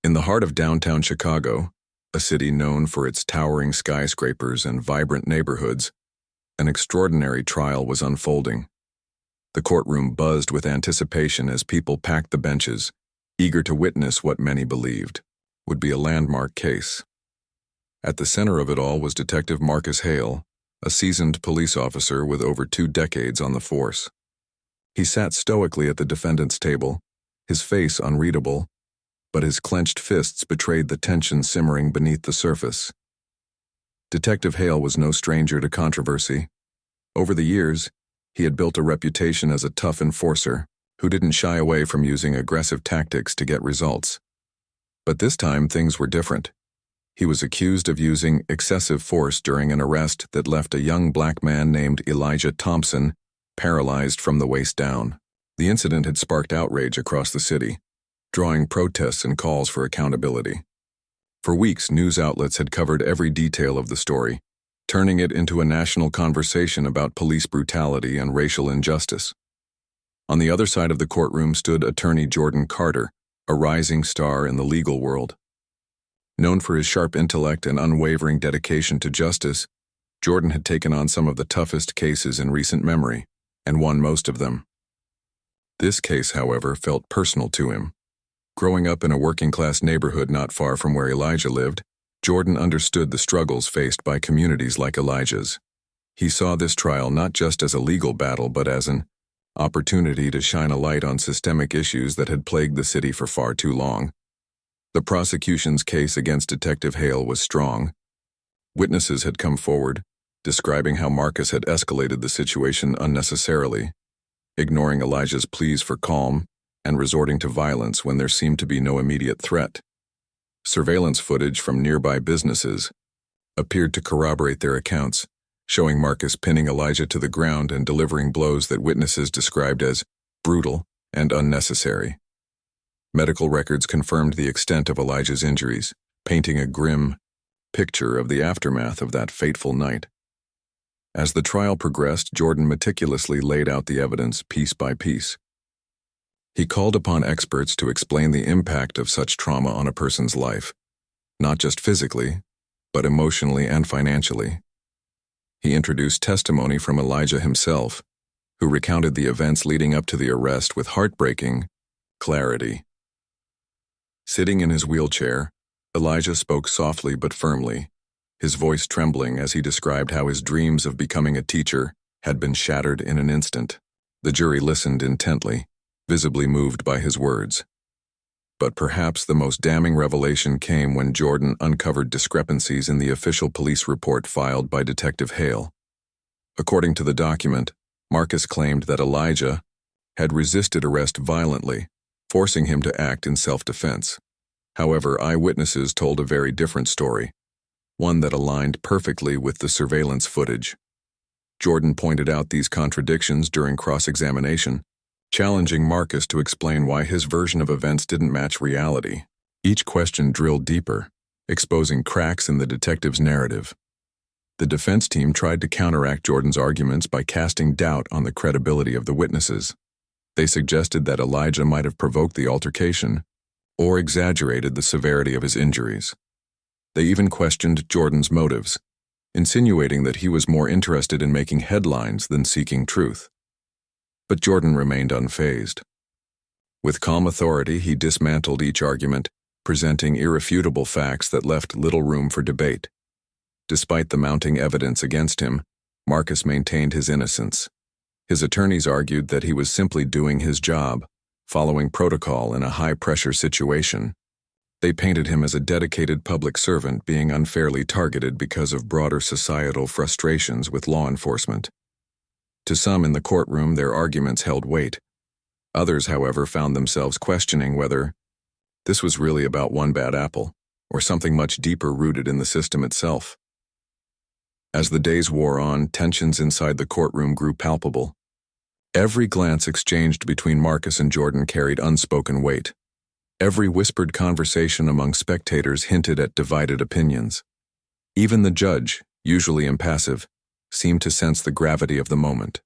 In the heart of downtown Chicago, a city known for its towering skyscrapers and vibrant neighborhoods, an extraordinary trial was unfolding. The courtroom buzzed with anticipation as people packed the benches, eager to witness what many believed would be a landmark case. At the center of it all was Detective Marcus Hale, a seasoned police officer with over 2 decades on the force. He sat stoically at the defendant's table, his face unreadable, but his clenched fists betrayed the tension simmering beneath the surface. Detective Hale was no stranger to controversy. Over the years, he had built a reputation as a tough enforcer who didn't shy away from using aggressive tactics to get results. But this time, things were different. He was accused of using excessive force during an arrest that left a young black man named Elijah Thompson paralyzed from the waist down. The incident had sparked outrage across the city, drawing protests and calls for accountability. For weeks, news outlets had covered every detail of the story, turning it into a national conversation about police brutality and racial injustice. On the other side of the courtroom stood attorney Jordan Carter, a rising star in the legal world. Known for his sharp intellect and unwavering dedication to justice, Jordan had taken on some of the toughest cases in recent memory, and won most of them. This case, however, felt personal to him. Growing up in a working-class neighborhood not far from where Elijah lived, Jordan understood the struggles faced by communities like Elijah's. He saw this trial not just as a legal battle but as an opportunity to shine a light on systemic issues that had plagued the city for far too long. The prosecution's case against Detective Hale was strong. Witnesses had come forward, describing how Marcus had escalated the situation unnecessarily, ignoring Elijah's pleas for calm and resorting to violence when there seemed to be no immediate threat. Surveillance footage from nearby businesses appeared to corroborate their accounts, showing Marcus pinning Elijah to the ground and delivering blows that witnesses described as brutal and unnecessary. Medical records confirmed the extent of Elijah's injuries, painting a grim picture of the aftermath of that fateful night. As the trial progressed, Jordan meticulously laid out the evidence piece by piece. He called upon experts to explain the impact of such trauma on a person's life, not just physically, but emotionally and financially. He introduced testimony from Elijah himself, who recounted the events leading up to the arrest with heartbreaking clarity. Sitting in his wheelchair, Elijah spoke softly but firmly, his voice trembling as he described how his dreams of becoming a teacher had been shattered in an instant. The jury listened intently, visibly moved by his words. But perhaps the most damning revelation came when Jordan uncovered discrepancies in the official police report filed by Detective Hale. According to the document, Marcus claimed that Elijah had resisted arrest violently, forcing him to act in self-defense. However, eyewitnesses told a very different story, one that aligned perfectly with the surveillance footage. Jordan pointed out these contradictions during cross-examination, challenging Marcus to explain why his version of events didn't match reality. Each question drilled deeper, exposing cracks in the detective's narrative. The defense team tried to counteract Jordan's arguments by casting doubt on the credibility of the witnesses. They suggested that Elijah might have provoked the altercation or exaggerated the severity of his injuries. They even questioned Jordan's motives, insinuating that he was more interested in making headlines than seeking truth. But Jordan remained unfazed. With calm authority, he dismantled each argument, presenting irrefutable facts that left little room for debate. Despite the mounting evidence against him, Marcus maintained his innocence. His attorneys argued that he was simply doing his job, following protocol in a high-pressure situation. They painted him as a dedicated public servant being unfairly targeted because of broader societal frustrations with law enforcement. To some in the courtroom, their arguments held weight. Others, however, found themselves questioning whether this was really about one bad apple, or something much deeper rooted in the system itself. As the days wore on, tensions inside the courtroom grew palpable. Every glance exchanged between Marcus and Jordan carried unspoken weight. Every whispered conversation among spectators hinted at divided opinions. Even the judge, usually impassive, seemed to sense the gravity of the moment.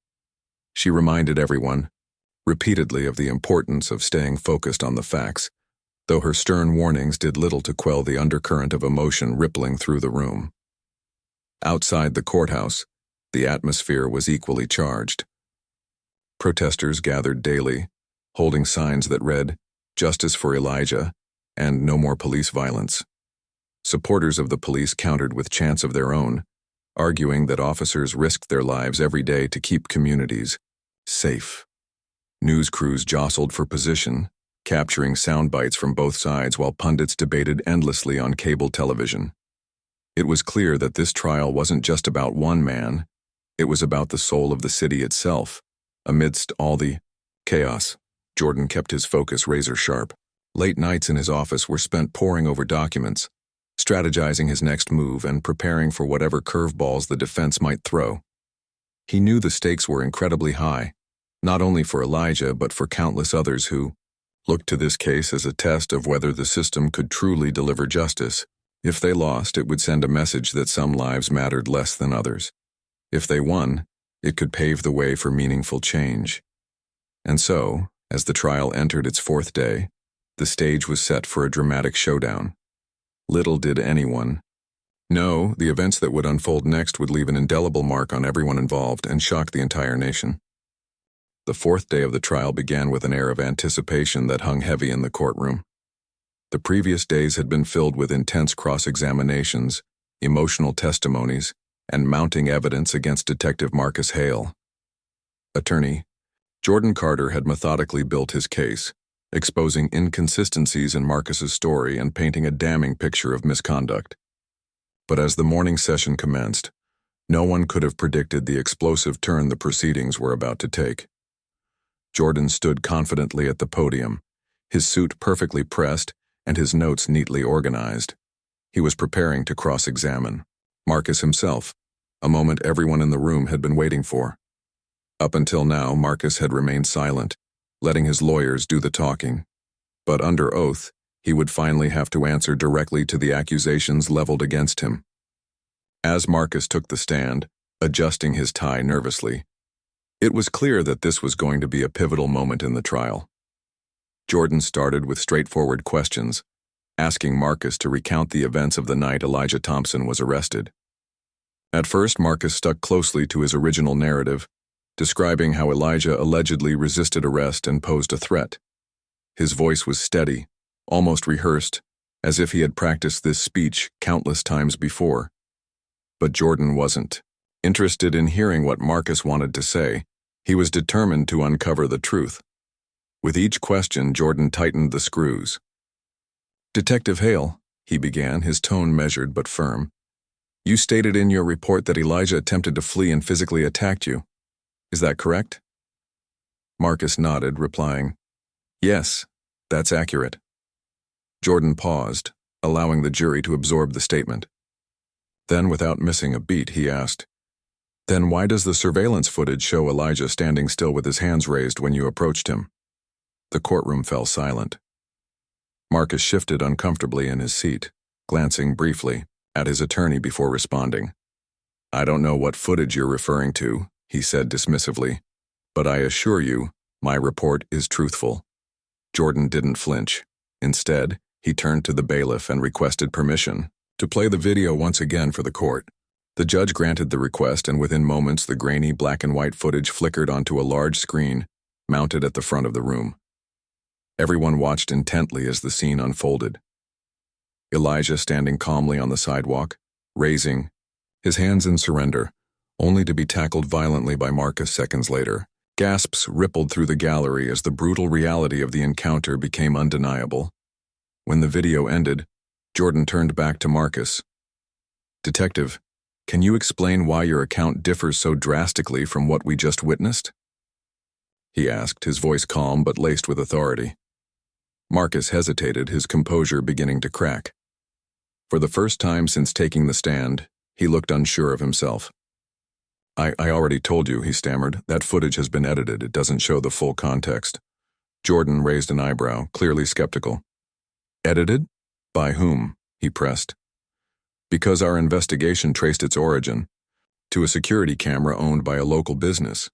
She reminded everyone, repeatedly, of the importance of staying focused on the facts. though her stern warnings did little to quell the undercurrent of emotion rippling through the room. Outside the courthouse, the atmosphere was equally charged. Protesters gathered daily, holding signs that read, "Justice for Elijah," and "No more police violence." Supporters of the police countered with chants of their own, arguing that officers risked their lives every day to keep communities safe. News crews jostled for position, capturing sound bites from both sides while pundits debated endlessly on cable television. It was clear that this trial wasn't just about one man, it was about the soul of the city itself. Amidst all the chaos, Jordan kept his focus razor sharp. Late nights in his office were spent poring over documents, strategizing his next move and preparing for whatever curveballs the defense might throw. He knew the stakes were incredibly high, not only for Elijah but for countless others who looked to this case as a test of whether the system could truly deliver justice. If they lost, it would send a message that some lives mattered less than others. If they won, it could pave the way for meaningful change. And so, as the trial entered its fourth day, the stage was set for a dramatic showdown. Little did anyone know the events that would unfold next would leave an indelible mark on everyone involved and shock the entire nation. The fourth day of the trial began with an air of anticipation that hung heavy in the courtroom. The previous days had been filled with intense cross-examinations, emotional testimonies, and mounting evidence against Detective Marcus Hale. Attorney Jordan Carter had methodically built his case, exposing inconsistencies in Marcus's story and painting a damning picture of misconduct. But as the morning session commenced, no one could have predicted the explosive turn the proceedings were about to take. Jordan stood confidently at the podium, his suit perfectly pressed and his notes neatly organized. He was preparing to cross-examine Marcus himself, a moment everyone in the room had been waiting for. Up until now, Marcus had remained silent, letting his lawyers do the talking. But under oath, he would finally have to answer directly to the accusations leveled against him. As Marcus took the stand, adjusting his tie nervously, it was clear that this was going to be a pivotal moment in the trial. Jordan started with straightforward questions, asking Marcus to recount the events of the night Elijah Thompson was arrested. At first, Marcus stuck closely to his original narrative, describing how Elijah allegedly resisted arrest and posed a threat. His voice was steady, almost rehearsed, as if he had practiced this speech countless times before. But Jordan wasn't interested in hearing what Marcus wanted to say. He was determined to uncover the truth. With each question, Jordan tightened the screws. "Detective Hale," he began, his tone measured but firm, "you stated in your report that Elijah attempted to flee and physically attacked you. Is that correct?" Marcus nodded, replying, "Yes, that's accurate." Jordan paused, allowing the jury to absorb the statement. Then, without missing a beat, he asked, "Then why does the surveillance footage show Elijah standing still with his hands raised when you approached him?" The courtroom fell silent. Marcus shifted uncomfortably in his seat, glancing briefly at his attorney before responding. "I don't know what footage you're referring to," he said dismissively, "but I assure you, my report is truthful." Jordan didn't flinch. Instead, he turned to the bailiff and requested permission to play the video once again for the court. The judge granted the request, and within moments the grainy black and white footage flickered onto a large screen mounted at the front of the room. Everyone watched intently as the scene unfolded. Elijah standing calmly on the sidewalk, raising his hands in surrender, only to be tackled violently by Marcus seconds later. Gasps rippled through the gallery as the brutal reality of the encounter became undeniable. When the video ended, Jordan turned back to Marcus. "Detective, can you explain why your account differs so drastically from what we just witnessed?" he asked, his voice calm but laced with authority. Marcus hesitated, his composure beginning to crack. For the first time since taking the stand, he looked unsure of himself. I already told you," he stammered. "That footage has been edited. It doesn't show the full context." Jordan raised an eyebrow, clearly skeptical. "Edited? By whom?" he pressed. "Because our investigation traced its origin to a security camera owned by a local business.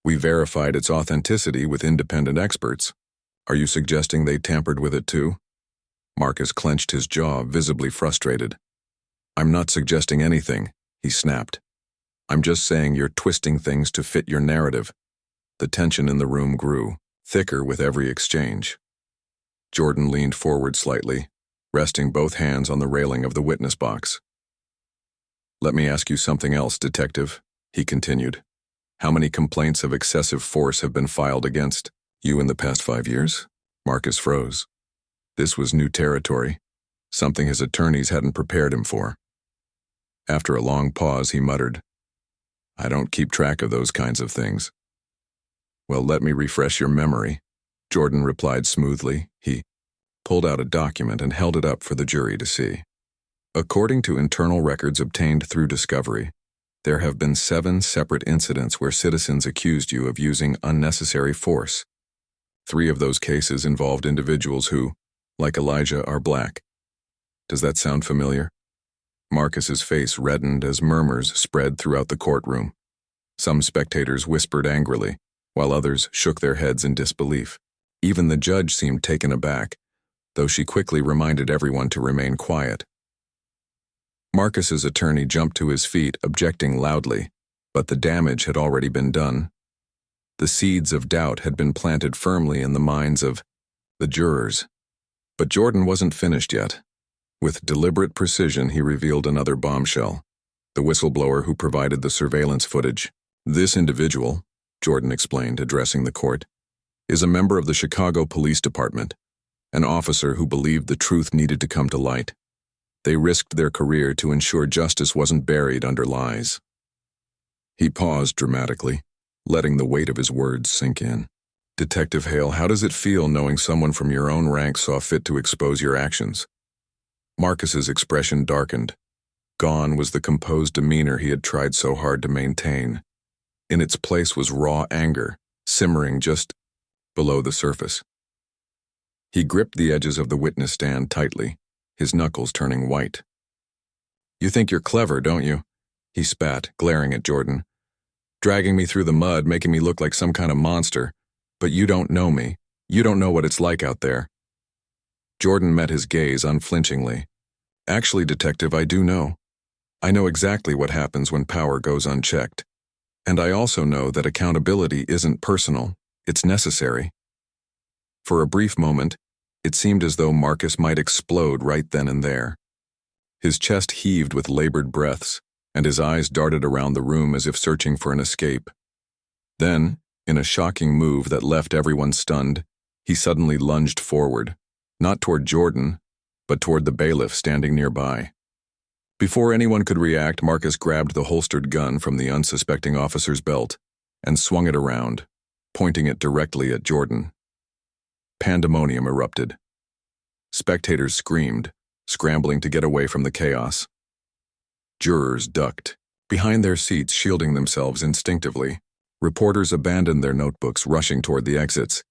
We verified its authenticity with independent experts. Are you suggesting they tampered with it too?" Marcus clenched his jaw, visibly frustrated. "I'm not suggesting anything," he snapped. "I'm just saying you're twisting things to fit your narrative." The tension in the room grew, thicker with every exchange. Jordan leaned forward slightly, resting both hands on the railing of the witness box. "Let me ask you something else, Detective," he continued. "How many complaints of excessive force have been filed against you in the past 5 years?" Marcus froze. This was new territory, something his attorneys hadn't prepared him for. After a long pause, he muttered, "I don't keep track of those kinds of things." "Well, let me refresh your memory," Jordan replied smoothly. He pulled out a document and held it up for the jury to see. "According to internal records obtained through discovery, there have been 7 separate incidents where citizens accused you of using unnecessary force. 3 of those cases involved individuals who, like Elijah, are black. Does that sound familiar?" Marcus's face reddened as murmurs spread throughout the courtroom. Some spectators whispered angrily, while others shook their heads in disbelief. Even the judge seemed taken aback, though she quickly reminded everyone to remain quiet. Marcus's attorney jumped to his feet, objecting loudly, but the damage had already been done. The seeds of doubt had been planted firmly in the minds of the jurors. But Jordan wasn't finished yet. With deliberate precision, he revealed another bombshell, the whistleblower who provided the surveillance footage. "This individual," Jordan explained, addressing the court, "is a member of the Chicago Police Department, an officer who believed the truth needed to come to light. They risked their career to ensure justice wasn't buried under lies." He paused dramatically, letting the weight of his words sink in. "Detective Hale, how does it feel knowing someone from your own ranks saw fit to expose your actions?" Marcus's expression darkened. Gone was the composed demeanor he had tried so hard to maintain. In its place was raw anger, simmering just below the surface. He gripped the edges of the witness stand tightly, his knuckles turning white. "You think you're clever, don't you?" he spat, glaring at Jordan. "Dragging me through the mud, making me look like some kind of monster. But you don't know me. You don't know what it's like out there." Jordan met his gaze unflinchingly. "Actually, Detective, I do know. I know exactly what happens when power goes unchecked. And I also know that accountability isn't personal, it's necessary." For a brief moment, it seemed as though Marcus might explode right then and there. His chest heaved with labored breaths, and his eyes darted around the room as if searching for an escape. Then, in a shocking move that left everyone stunned, he suddenly lunged forward, not toward Jordan, but toward the bailiff standing nearby. Before anyone could react, Marcus grabbed the holstered gun from the unsuspecting officer's belt and swung it around, pointing it directly at Jordan. Pandemonium erupted. Spectators screamed, scrambling to get away from the chaos. Jurors ducked, behind their seats, shielding themselves instinctively. Reporters abandoned their notebooks, rushing toward the exits.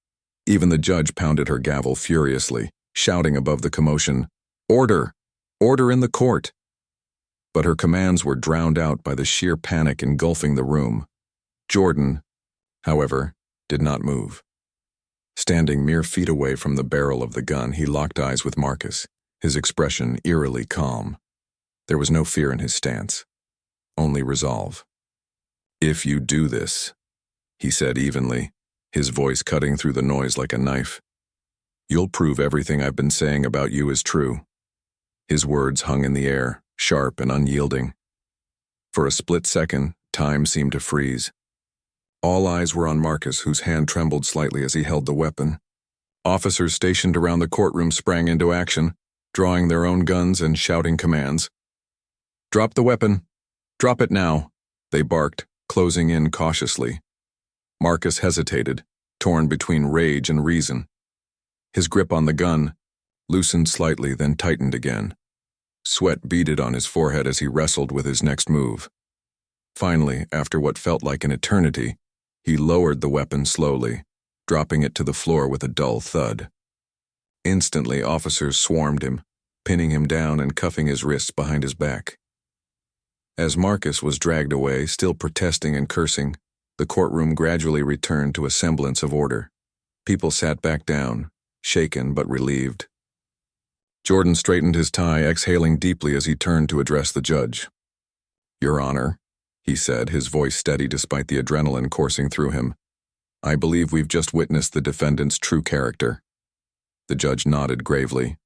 Even the judge pounded her gavel furiously, shouting above the commotion, "Order! Order in the court!" But her commands were drowned out by the sheer panic engulfing the room. Jordan, however, did not move. Standing mere feet away from the barrel of the gun, he locked eyes with Marcus, his expression eerily calm. There was no fear in his stance, only resolve. "If you do this," he said evenly, his voice cutting through the noise like a knife, "you'll prove everything I've been saying about you is true." His words hung in the air, sharp and unyielding. For a split second, time seemed to freeze. All eyes were on Marcus, whose hand trembled slightly as he held the weapon. Officers stationed around the courtroom sprang into action, drawing their own guns and shouting commands. "Drop the weapon! Drop it now!" they barked, closing in cautiously. Marcus hesitated, torn between rage and reason. His grip on the gun loosened slightly, then tightened again. Sweat beaded on his forehead as he wrestled with his next move. Finally, after what felt like an eternity, he lowered the weapon slowly, dropping it to the floor with a dull thud. Instantly, officers swarmed him, pinning him down and cuffing his wrists behind his back. As Marcus was dragged away, still protesting and cursing, the courtroom gradually returned to a semblance of order. People sat back down, shaken but relieved. Jordan straightened his tie, exhaling deeply as he turned to address the judge. "Your Honor," he said, his voice steady despite the adrenaline coursing through him, "I believe we've just witnessed the defendant's true character." The judge nodded gravely,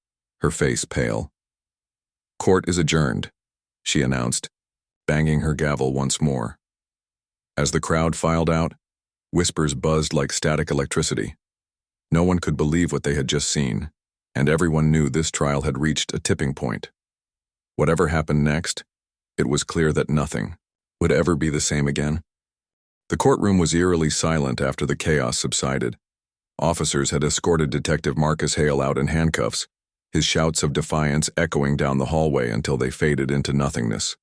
her face pale. "Court is adjourned," she announced, banging her gavel once more. As the crowd filed out, whispers buzzed like static electricity. No one could believe what they had just seen, and everyone knew this trial had reached a tipping point. Whatever happened next, it was clear that nothing would ever be the same again. The courtroom was eerily silent after the chaos subsided. Officers had escorted Detective Marcus Hale out in handcuffs, his shouts of defiance echoing down the hallway until they faded into nothingness.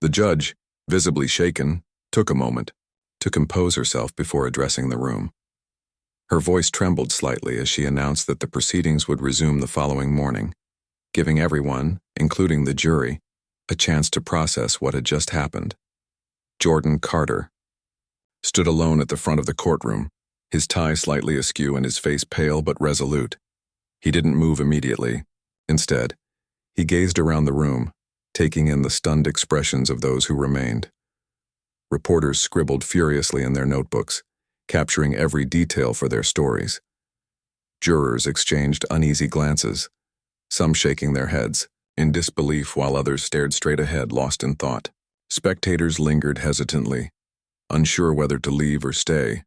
The judge, visibly shaken, took a moment to compose herself before addressing the room. Her voice trembled slightly as she announced that the proceedings would resume the following morning, giving everyone, including the jury, a chance to process what had just happened. Jordan Carter stood alone at the front of the courtroom, his tie slightly askew and his face pale but resolute. He didn't move immediately. Instead, he gazed around the room, taking in the stunned expressions of those who remained. Reporters scribbled furiously in their notebooks, capturing every detail for their stories. Jurors exchanged uneasy glances, some shaking their heads, in disbelief while others stared straight ahead, lost in thought. Spectators lingered hesitantly, unsure whether to leave or stay,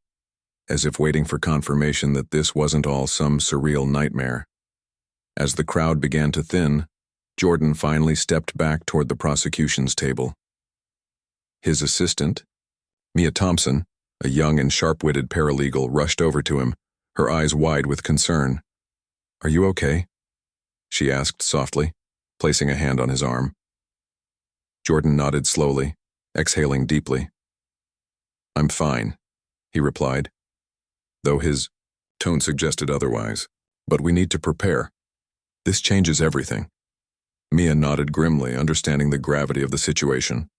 as if waiting for confirmation that this wasn't all some surreal nightmare. As the crowd began to thin, Jordan finally stepped back toward the prosecution's table. His assistant, Mia Thompson, a young and sharp-witted paralegal, rushed over to him, her eyes wide with concern. "Are you okay?" she asked softly, placing a hand on his arm. Jordan nodded slowly, exhaling deeply. "I'm fine," he replied, though his tone suggested otherwise. "But we need to prepare. This changes everything." Mia nodded grimly, understanding the gravity of the situation.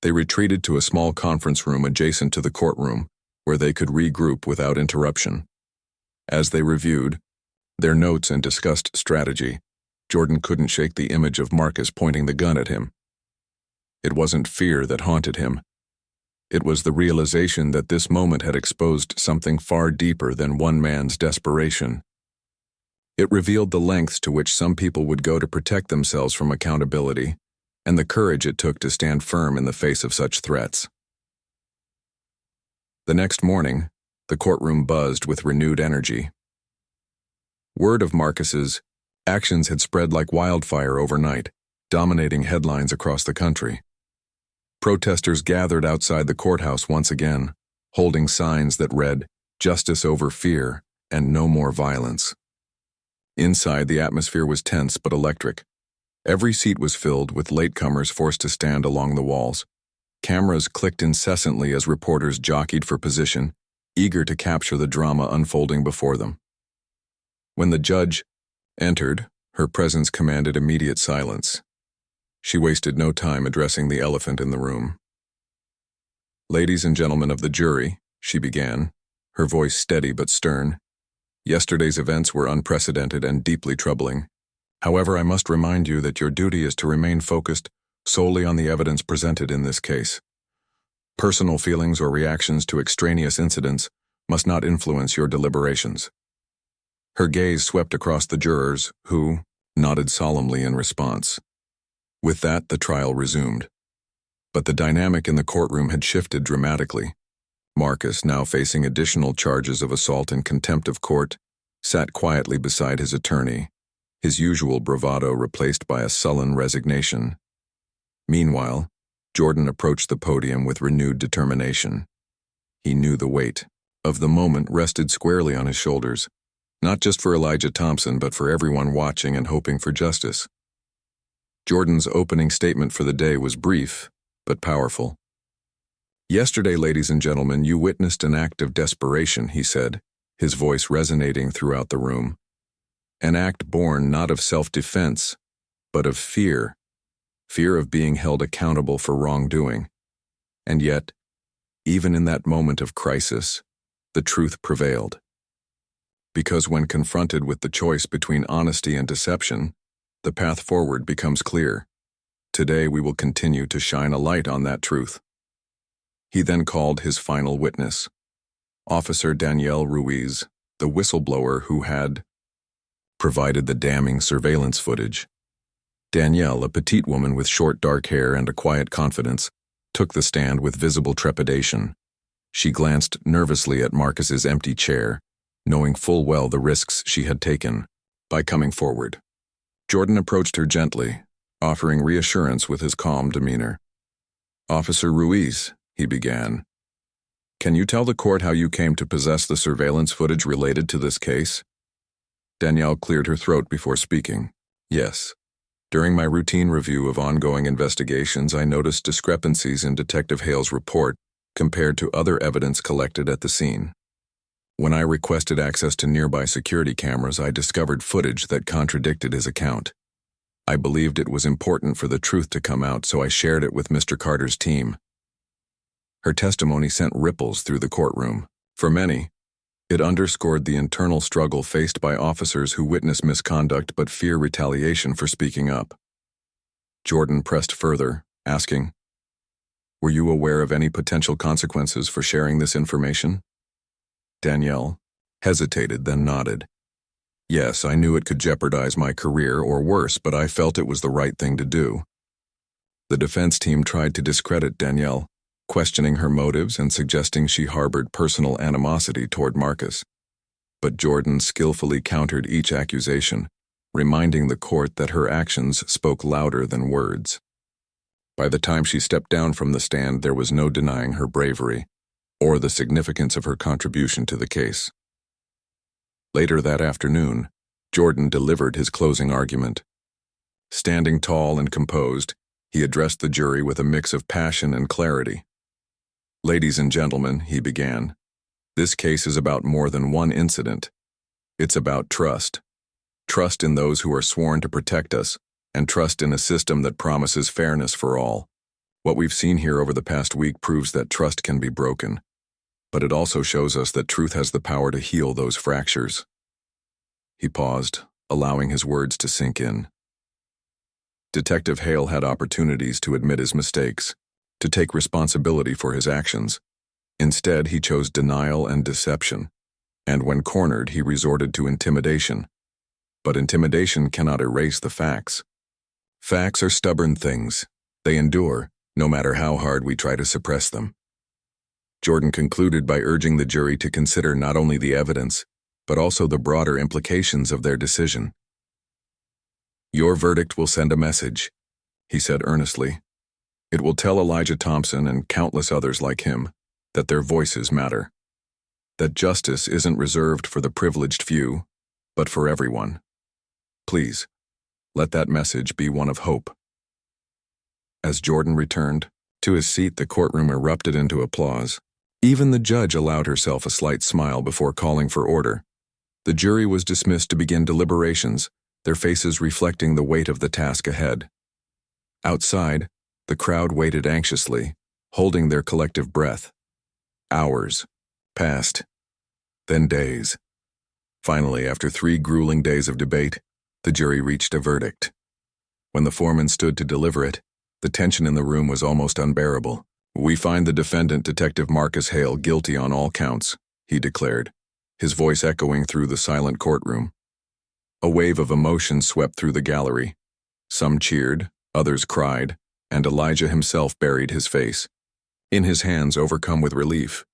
They retreated to a small conference room adjacent to the courtroom, where they could regroup without interruption. As they reviewed their notes and discussed strategy, Jordan couldn't shake the image of Marcus pointing the gun at him. It wasn't fear that haunted him. It was the realization that this moment had exposed something far deeper than one man's desperation. It revealed the lengths to which some people would go to protect themselves from accountability, and the courage it took to stand firm in the face of such threats. The next morning, the courtroom buzzed with renewed energy. Word of Marcus's actions had spread like wildfire overnight, dominating headlines across the country. Protesters gathered outside the courthouse once again, holding signs that read, "Justice over fear," and "No more violence." Inside, the atmosphere was tense but electric. Every seat was filled with latecomers forced to stand along the walls. Cameras clicked incessantly as reporters jockeyed for position, eager to capture the drama unfolding before them. When the judge entered, her presence commanded immediate silence. She wasted no time addressing the elephant in the room. "Ladies and gentlemen of the jury," she began, her voice steady but stern. "Yesterday's events were unprecedented and deeply troubling. However, I must remind you that your duty is to remain focused solely on the evidence presented in this case. Personal feelings or reactions to extraneous incidents must not influence your deliberations." Her gaze swept across the jurors, who nodded solemnly in response. With that, the trial resumed. But the dynamic in the courtroom had shifted dramatically. Marcus, now facing additional charges of assault and contempt of court, sat quietly beside his attorney, his usual bravado replaced by a sullen resignation. Meanwhile, Jordan approached the podium with renewed determination. He knew the weight of the moment rested squarely on his shoulders, not just for Elijah Thompson, but for everyone watching and hoping for justice. Jordan's opening statement for the day was brief, but powerful. "Yesterday, ladies and gentlemen, you witnessed an act of desperation," he said, his voice resonating throughout the room. "An act born not of self-defense, but of fear. Fear of being held accountable for wrongdoing. And yet, even in that moment of crisis, the truth prevailed. Because when confronted with the choice between honesty and deception, the path forward becomes clear. Today we will continue to shine a light on that truth. He then called his final witness, Officer Danielle Ruiz, the whistleblower who had provided the damning surveillance footage. Danielle, a petite woman with short dark hair and a quiet confidence, took the stand with visible trepidation. She glanced nervously at Marcus's empty chair, knowing full well the risks she had taken by coming forward. Jordan approached her gently, offering reassurance with his calm demeanor. "Officer Ruiz," he began, "can you tell the court how you came to possess the surveillance footage related to this case?" Danielle cleared her throat before speaking. "Yes. During my routine review of ongoing investigations, I noticed discrepancies in Detective Hale's report compared to other evidence collected at the scene. When I requested access to nearby security cameras, I discovered footage that contradicted his account. I believed it was important for the truth to come out, so I shared it with Mr. Carter's team." Her testimony sent ripples through the courtroom. For many, it underscored the internal struggle faced by officers who witness misconduct but fear retaliation for speaking up. Jordan pressed further, asking, "Were you aware of any potential consequences for sharing this information?" Danielle hesitated, then nodded. "Yes, I knew it could jeopardize my career or worse, but I felt it was the right thing to do." The defense team tried to discredit Danielle, questioning her motives and suggesting she harbored personal animosity toward Marcus. But Jordan skillfully countered each accusation, reminding the court that her actions spoke louder than words. By the time she stepped down from the stand, there was no denying her bravery or the significance of her contribution to the case. Later that afternoon, Jordan delivered his closing argument. Standing tall and composed, he addressed the jury with a mix of passion and clarity. "Ladies and gentlemen," he began, "this case is about more than one incident. It's about trust. Trust in those who are sworn to protect us, and trust in a system that promises fairness for all. What we've seen here over the past week proves that trust can be broken, but it also shows us that truth has the power to heal those fractures." He paused, allowing his words to sink in. Detective Hale had opportunities to admit his mistakes, to take responsibility for his actions. Instead, he chose denial and deception, and when cornered, he resorted to intimidation. But intimidation cannot erase the facts. Facts are stubborn things. They endure, no matter how hard we try to suppress them. Jordan concluded by urging the jury to consider not only the evidence, but also the broader implications of their decision. "Your verdict will send a message," he said earnestly. "It will tell Elijah Thompson and countless others like him that their voices matter. That justice isn't reserved for the privileged few, but for everyone. Please, let that message be one of hope." As Jordan returned to his seat, the courtroom erupted into applause. Even the judge allowed herself a slight smile before calling for order. The jury was dismissed to begin deliberations, their faces reflecting the weight of the task ahead. Outside, the crowd waited anxiously, holding their collective breath. Hours passed, then days. Finally, after 3 grueling days of debate, the jury reached a verdict. When the foreman stood to deliver it, the tension in the room was almost unbearable. "We find the defendant, Detective Marcus Hale, guilty on all counts," he declared, his voice echoing through the silent courtroom. A wave of emotion swept through the gallery. Some cheered, others cried, and Elijah himself buried his face, in his hands overcome with relief.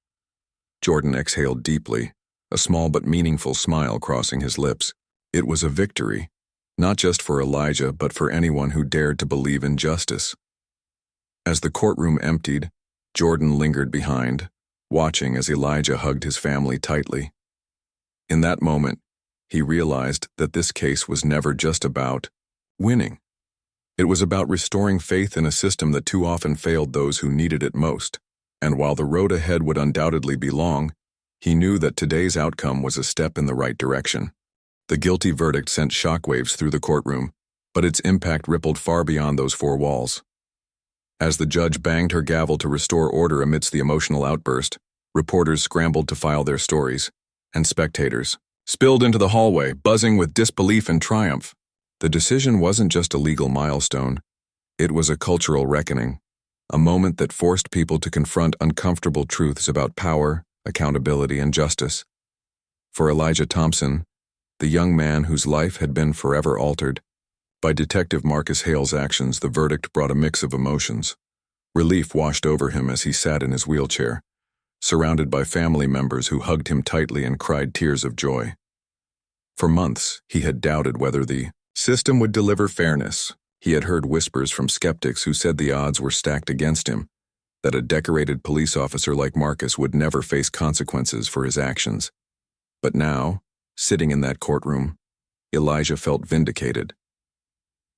Jordan exhaled deeply, a small but meaningful smile crossing his lips. It was a victory, not just for Elijah, but for anyone who dared to believe in justice. As the courtroom emptied, Jordan lingered behind, watching as Elijah hugged his family tightly. In that moment, he realized that this case was never just about winning. It was about restoring faith in a system that too often failed those who needed it most. And while the road ahead would undoubtedly be long, he knew that today's outcome was a step in the right direction. The guilty verdict sent shockwaves through the courtroom, but its impact rippled far beyond those 4 walls. As the judge banged her gavel to restore order amidst the emotional outburst, reporters scrambled to file their stories, and spectators, spilled into the hallway, buzzing with disbelief and triumph. The decision wasn't just a legal milestone, it was a cultural reckoning, a moment that forced people to confront uncomfortable truths about power, accountability, and justice. For Elijah Thompson, the young man whose life had been forever altered by Detective Marcus Hale's actions, the verdict brought a mix of emotions. Relief washed over him as he sat in his wheelchair, surrounded by family members who hugged him tightly and cried tears of joy. For months, he had doubted whether the system would deliver fairness. He had heard whispers from skeptics who said the odds were stacked against him, that a decorated police officer like Marcus would never face consequences for his actions. But now, sitting in that courtroom, Elijah felt vindicated.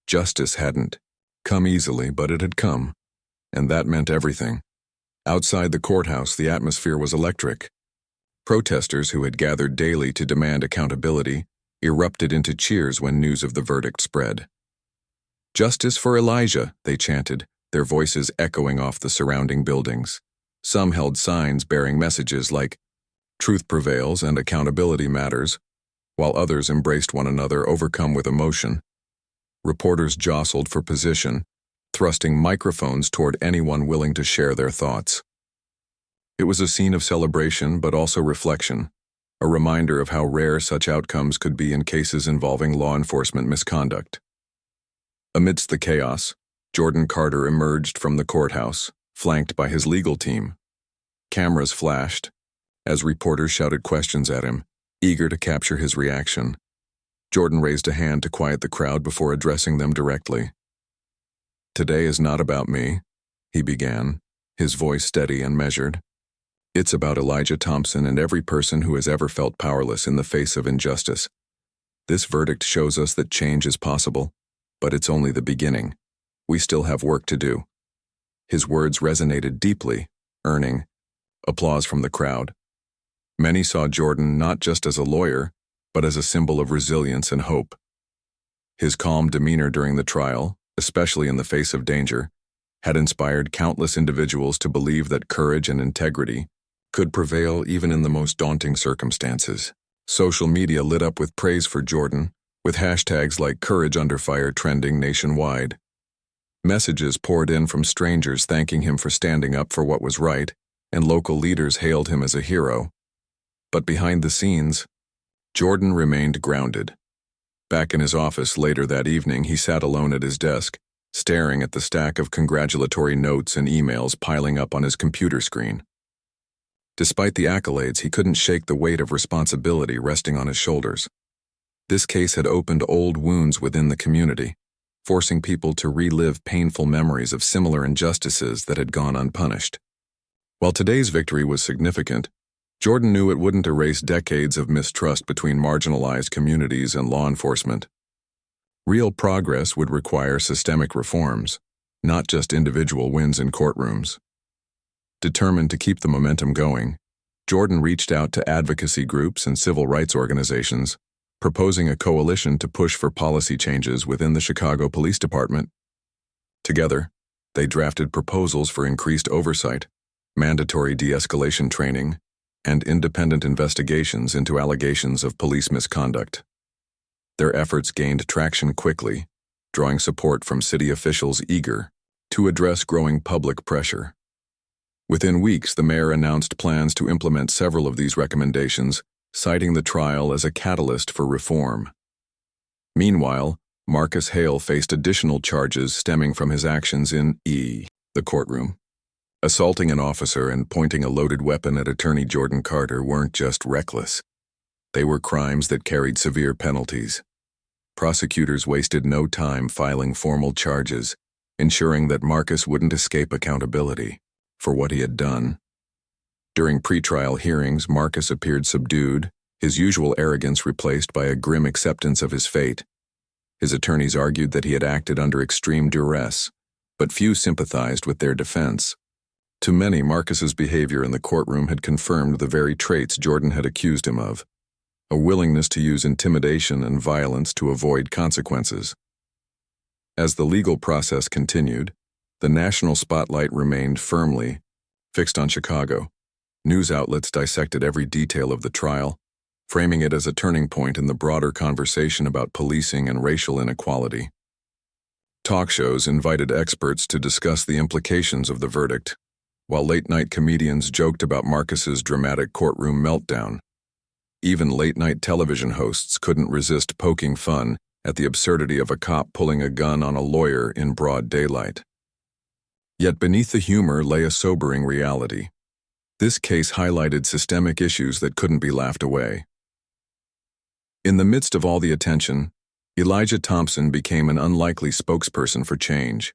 Justice hadn't come easily, but it had come, and that meant everything. Outside the courthouse, the atmosphere was electric. Protesters who had gathered daily to demand accountability erupted into cheers when news of the verdict spread. "Justice for Elijah," they chanted, their voices echoing off the surrounding buildings. Some held signs bearing messages like, "Truth prevails and accountability matters," while others embraced one another, overcome with emotion. Reporters jostled for position, thrusting microphones toward anyone willing to share their thoughts. It was a scene of celebration but also reflection, a reminder of how rare such outcomes could be in cases involving law enforcement misconduct. Amidst the chaos, Jordan Carter emerged from the courthouse, flanked by his legal team. Cameras flashed as reporters shouted questions at him, eager to capture his reaction. Jordan raised a hand to quiet the crowd before addressing them directly. "Today is not about me," he began, his voice steady and measured. "It's about Elijah Thompson and every person who has ever felt powerless in the face of injustice. This verdict shows us that change is possible, but it's only the beginning. We still have work to do." His words resonated deeply, earning applause from the crowd. Many saw Jordan not just as a lawyer, but as a symbol of resilience and hope. His calm demeanor during the trial, especially in the face of danger, had inspired countless individuals to believe that courage and integrity could prevail even in the most daunting circumstances. Social media lit up with praise for Jordan, with hashtags like "Courage Under Fire" trending nationwide. Messages poured in from strangers thanking him for standing up for what was right, and local leaders hailed him as a hero. But behind the scenes, Jordan remained grounded. Back in his office later that evening, he sat alone at his desk, staring at the stack of congratulatory notes and emails piling up on his computer screen. Despite the accolades, he couldn't shake the weight of responsibility resting on his shoulders. This case had opened old wounds within the community, forcing people to relive painful memories of similar injustices that had gone unpunished. While today's victory was significant, Jordan knew it wouldn't erase decades of mistrust between marginalized communities and law enforcement. Real progress would require systemic reforms, not just individual wins in courtrooms. Determined to keep the momentum going, Jordan reached out to advocacy groups and civil rights organizations, proposing a coalition to push for policy changes within the Chicago Police Department. Together, they drafted proposals for increased oversight, mandatory de-escalation training, and independent investigations into allegations of police misconduct. Their efforts gained traction quickly, drawing support from city officials eager to address growing public pressure. Within weeks, the mayor announced plans to implement several of these recommendations, citing the trial as a catalyst for reform. Meanwhile, Marcus Hale faced additional charges stemming from his actions in the courtroom. Assaulting an officer and pointing a loaded weapon at attorney Jordan Carter weren't just reckless. They were crimes that carried severe penalties. Prosecutors wasted no time filing formal charges, ensuring that Marcus wouldn't escape accountability for what he had done. During pretrial hearings, Marcus appeared subdued, his usual arrogance replaced by a grim acceptance of his fate. His attorneys argued that he had acted under extreme duress, but few sympathized with their defense. To many, Marcus's behavior in the courtroom had confirmed the very traits Jordan had accused him of: a willingness to use intimidation and violence to avoid consequences. As the legal process continued, the national spotlight remained firmly fixed on Chicago. News outlets dissected every detail of the trial, framing it as a turning point in the broader conversation about policing and racial inequality. Talk shows invited experts to discuss the implications of the verdict, while late-night comedians joked about Marcus's dramatic courtroom meltdown. Even late-night television hosts couldn't resist poking fun at the absurdity of a cop pulling a gun on a lawyer in broad daylight. Yet beneath the humor lay a sobering reality. This case highlighted systemic issues that couldn't be laughed away. In the midst of all the attention, Elijah Thompson became an unlikely spokesperson for change.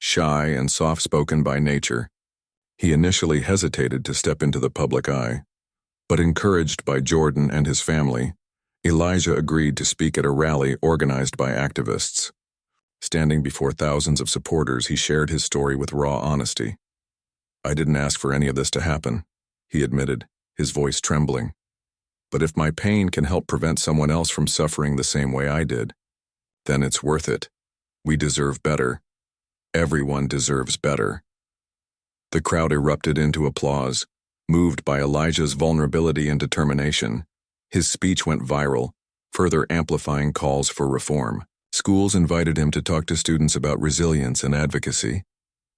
Shy and soft-spoken by nature, he initially hesitated to step into the public eye. But encouraged by Jordan and his family, Elijah agreed to speak at a rally organized by activists. Standing before thousands of supporters, he shared his story with raw honesty. "I didn't ask for any of this to happen," he admitted, his voice trembling. "But if my pain can help prevent someone else from suffering the same way I did, then it's worth it. We deserve better. Everyone deserves better." The crowd erupted into applause, moved by Elijah's vulnerability and determination. His speech went viral, further amplifying calls for reform. Schools invited him to talk to students about resilience and advocacy,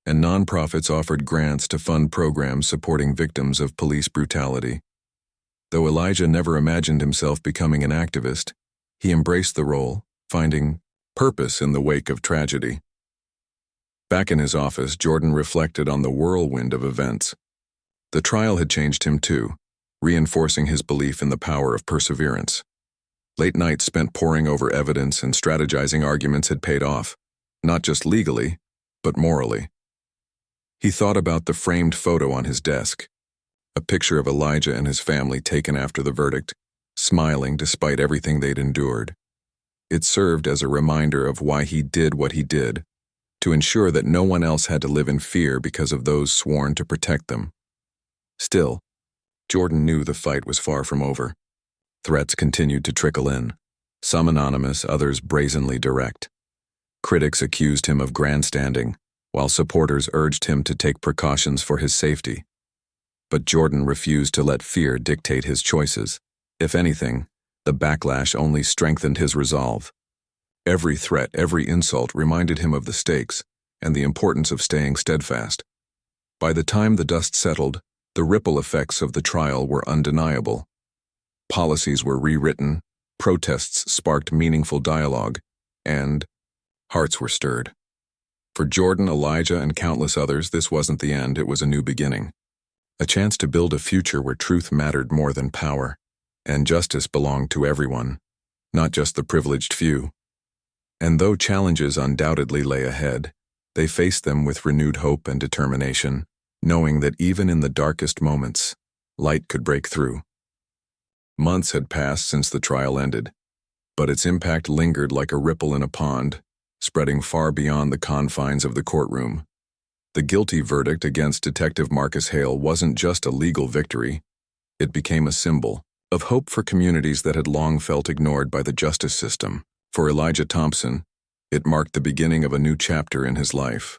and nonprofits offered grants to fund programs supporting victims of police brutality. Though Elijah never imagined himself becoming an activist, he embraced the role, finding purpose in the wake of tragedy. Back in his office, Jordan reflected on the whirlwind of events. The trial had changed him too, reinforcing his belief in the power of perseverance. Late nights spent poring over evidence and strategizing arguments had paid off, not just legally, but morally. He thought about the framed photo on his desk, a picture of Elijah and his family taken after the verdict, smiling despite everything they'd endured. It served as a reminder of why he did what he did, to ensure that no one else had to live in fear because of those sworn to protect them. Still, Jordan knew the fight was far from over. Threats continued to trickle in, some anonymous, others brazenly direct. Critics accused him of grandstanding, while supporters urged him to take precautions for his safety. But Jordan refused to let fear dictate his choices. If anything, the backlash only strengthened his resolve. Every threat, every insult reminded him of the stakes and the importance of staying steadfast. By the time the dust settled, the ripple effects of the trial were undeniable. Policies were rewritten, protests sparked meaningful dialogue, and hearts were stirred. For Jordan, Elijah, and countless others, this wasn't the end, it was a new beginning. A chance to build a future where truth mattered more than power, and justice belonged to everyone, not just the privileged few. And though challenges undoubtedly lay ahead, they faced them with renewed hope and determination, knowing that even in the darkest moments, light could break through. Months had passed since the trial ended, but its impact lingered like a ripple in a pond, spreading far beyond the confines of the courtroom. The guilty verdict against Detective Marcus Hale wasn't just a legal victory, it became a symbol of hope for communities that had long felt ignored by the justice system. For Elijah Thompson, it marked the beginning of a new chapter in his life,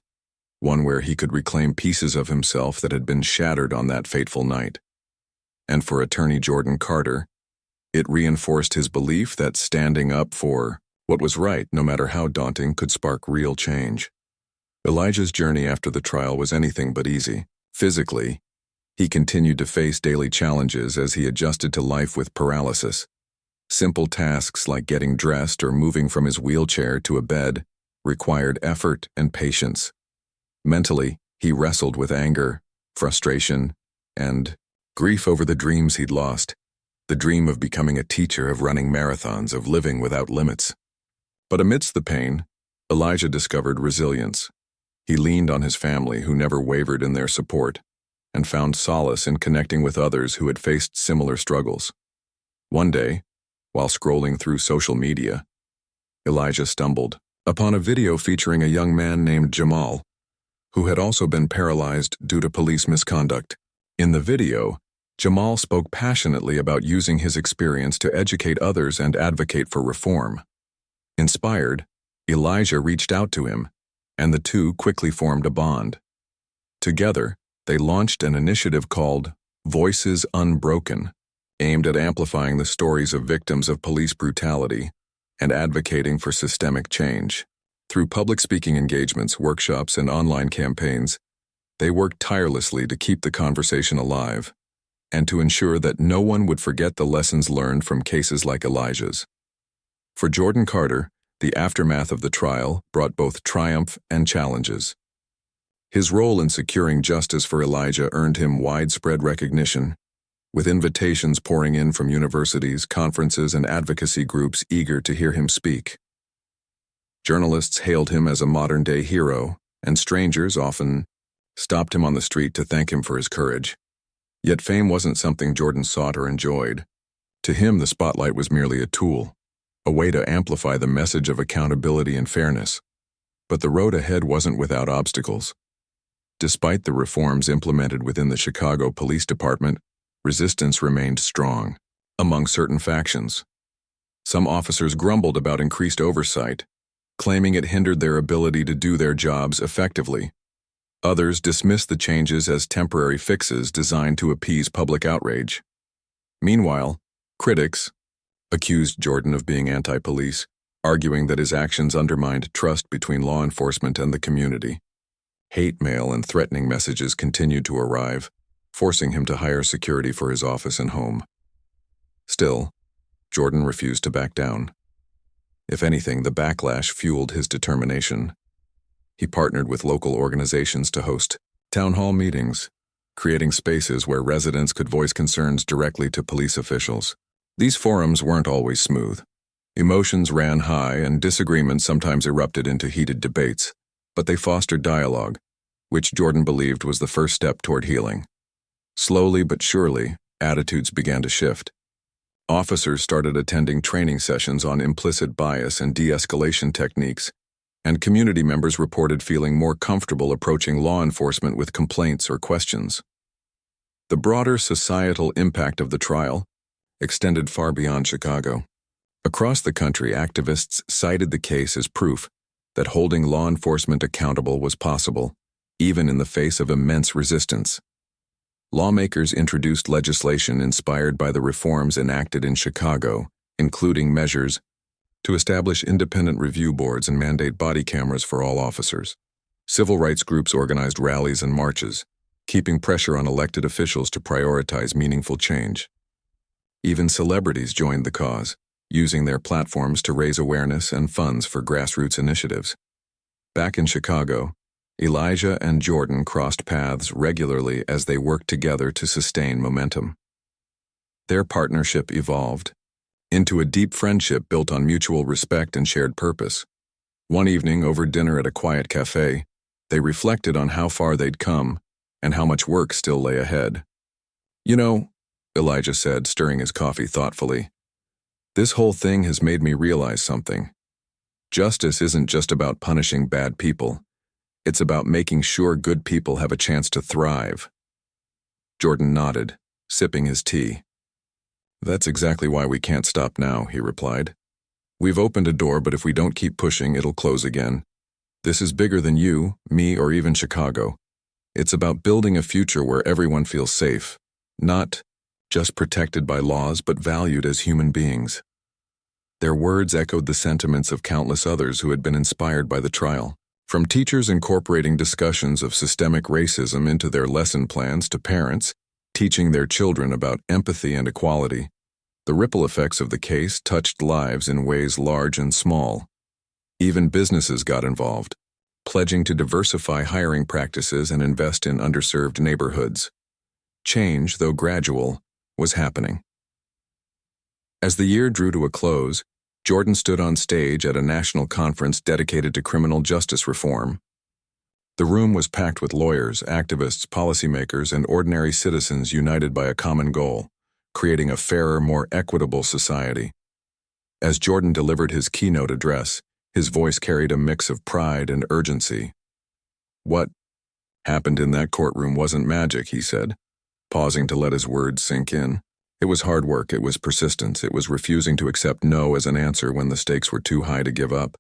one where he could reclaim pieces of himself that had been shattered on that fateful night. And for attorney Jordan Carter, it reinforced his belief that standing up for what was right, no matter how daunting, could spark real change. Elijah's journey after the trial was anything but easy. Physically, he continued to face daily challenges as he adjusted to life with paralysis. Simple tasks like getting dressed or moving from his wheelchair to a bed required effort and patience. Mentally, he wrestled with anger, frustration, and grief over the dreams he'd lost. The dream of becoming a teacher, of running marathons, of living without limits. But amidst the pain, Elijah discovered resilience. He leaned on his family, who never wavered in their support, and found solace in connecting with others who had faced similar struggles. One day, while scrolling through social media, Elijah stumbled upon a video featuring a young man named Jamal, who had also been paralyzed due to police misconduct. In the video, Jamal spoke passionately about using his experience to educate others and advocate for reform. Inspired, Elijah reached out to him, and the two quickly formed a bond. Together, they launched an initiative called Voices Unbroken, aimed at amplifying the stories of victims of police brutality and advocating for systemic change. Through public speaking engagements, workshops, and online campaigns, they worked tirelessly to keep the conversation alive and to ensure that no one would forget the lessons learned from cases like Elijah's. For Jordan Carter, the aftermath of the trial brought both triumph and challenges. His role in securing justice for Elijah earned him widespread recognition, with invitations pouring in from universities, conferences, and advocacy groups eager to hear him speak. Journalists hailed him as a modern-day hero, and strangers often stopped him on the street to thank him for his courage. Yet fame wasn't something Jordan sought or enjoyed. To him, the spotlight was merely a tool, a way to amplify the message of accountability and fairness. But the road ahead wasn't without obstacles. Despite the reforms implemented within the Chicago Police Department, resistance remained strong among certain factions. Some officers grumbled about increased oversight, claiming it hindered their ability to do their jobs effectively. Others dismissed the changes as temporary fixes designed to appease public outrage. Meanwhile, critics accused Jordan of being anti-police, arguing that his actions undermined trust between law enforcement and the community. Hate mail and threatening messages continued to arrive, forcing him to hire security for his office and home. Still, Jordan refused to back down. If anything, the backlash fueled his determination. He partnered with local organizations to host town hall meetings, creating spaces where residents could voice concerns directly to police officials. These forums weren't always smooth. Emotions ran high and disagreements sometimes erupted into heated debates, but they fostered dialogue, which Jordan believed was the first step toward healing. Slowly but surely, attitudes began to shift. Officers started attending training sessions on implicit bias and de-escalation techniques, and community members reported feeling more comfortable approaching law enforcement with complaints or questions. The broader societal impact of the trial extended far beyond Chicago. Across the country, activists cited the case as proof that holding law enforcement accountable was possible, even in the face of immense resistance. Lawmakers introduced legislation inspired by the reforms enacted in Chicago, including measures to establish independent review boards and mandate body cameras for all officers. Civil rights groups organized rallies and marches, keeping pressure on elected officials to prioritize meaningful change. Even celebrities joined the cause, using their platforms to raise awareness and funds for grassroots initiatives. Back in Chicago, Elijah and Jordan crossed paths regularly as they worked together to sustain momentum. Their partnership evolved into a deep friendship built on mutual respect and shared purpose. One evening, over dinner at a quiet cafe, they reflected on how far they'd come and how much work still lay ahead. "You know," Elijah said, stirring his coffee thoughtfully, "this whole thing has made me realize something. Justice isn't just about punishing bad people. It's about making sure good people have a chance to thrive." Jordan nodded, sipping his tea. "That's exactly why we can't stop now," he replied. "We've opened a door, but if we don't keep pushing, it'll close again. This is bigger than you, me, or even Chicago. It's about building a future where everyone feels safe, not just protected by laws, but valued as human beings." Their words echoed the sentiments of countless others who had been inspired by the trial. From teachers incorporating discussions of systemic racism into their lesson plans to parents teaching their children about empathy and equality, the ripple effects of the case touched lives in ways large and small. Even businesses got involved, pledging to diversify hiring practices and invest in underserved neighborhoods. Change, though gradual, was happening. As the year drew to a close, Jordan stood on stage at a national conference dedicated to criminal justice reform. The room was packed with lawyers, activists, policymakers, and ordinary citizens united by a common goal: creating a fairer, more equitable society. As Jordan delivered his keynote address, his voice carried a mix of pride and urgency. "What happened in that courtroom wasn't magic," he said, pausing to let his words sink in. "It was hard work, it was persistence, it was refusing to accept no as an answer when the stakes were too high to give up.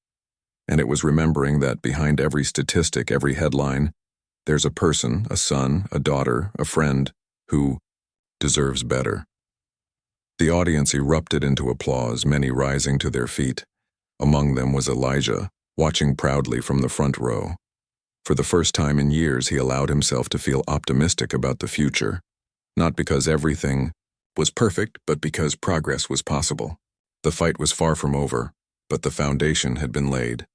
And it was remembering that behind every statistic, every headline, there's a person, a son, a daughter, a friend, who deserves better." The audience erupted into applause, many rising to their feet. Among them was Elijah, watching proudly from the front row. For the first time in years, he allowed himself to feel optimistic about the future, not because everything was perfect, but because progress was possible. The fight was far from over, but the foundation had been laid.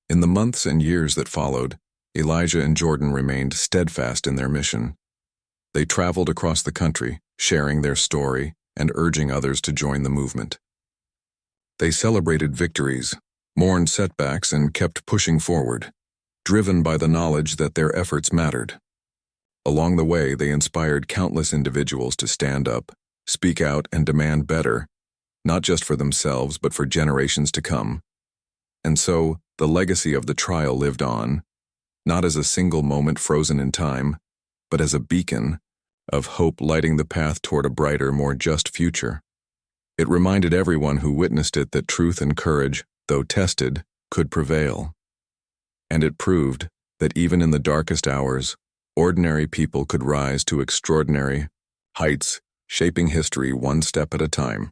In the months and years that followed, Elijah and Jordan remained steadfast in their mission. They traveled across the country, sharing their story and urging others to join the movement. They celebrated victories, mourned setbacks, and kept pushing forward, driven by the knowledge that their efforts mattered. Along the way, they inspired countless individuals to stand up, speak out, and demand better, not just for themselves, but for generations to come. And so, the legacy of the trial lived on, not as a single moment frozen in time, but as a beacon of hope lighting the path toward a brighter, more just future. It reminded everyone who witnessed it that truth and courage, though tested, could prevail. And it proved that even in the darkest hours, ordinary people could rise to extraordinary heights, shaping history one step at a time.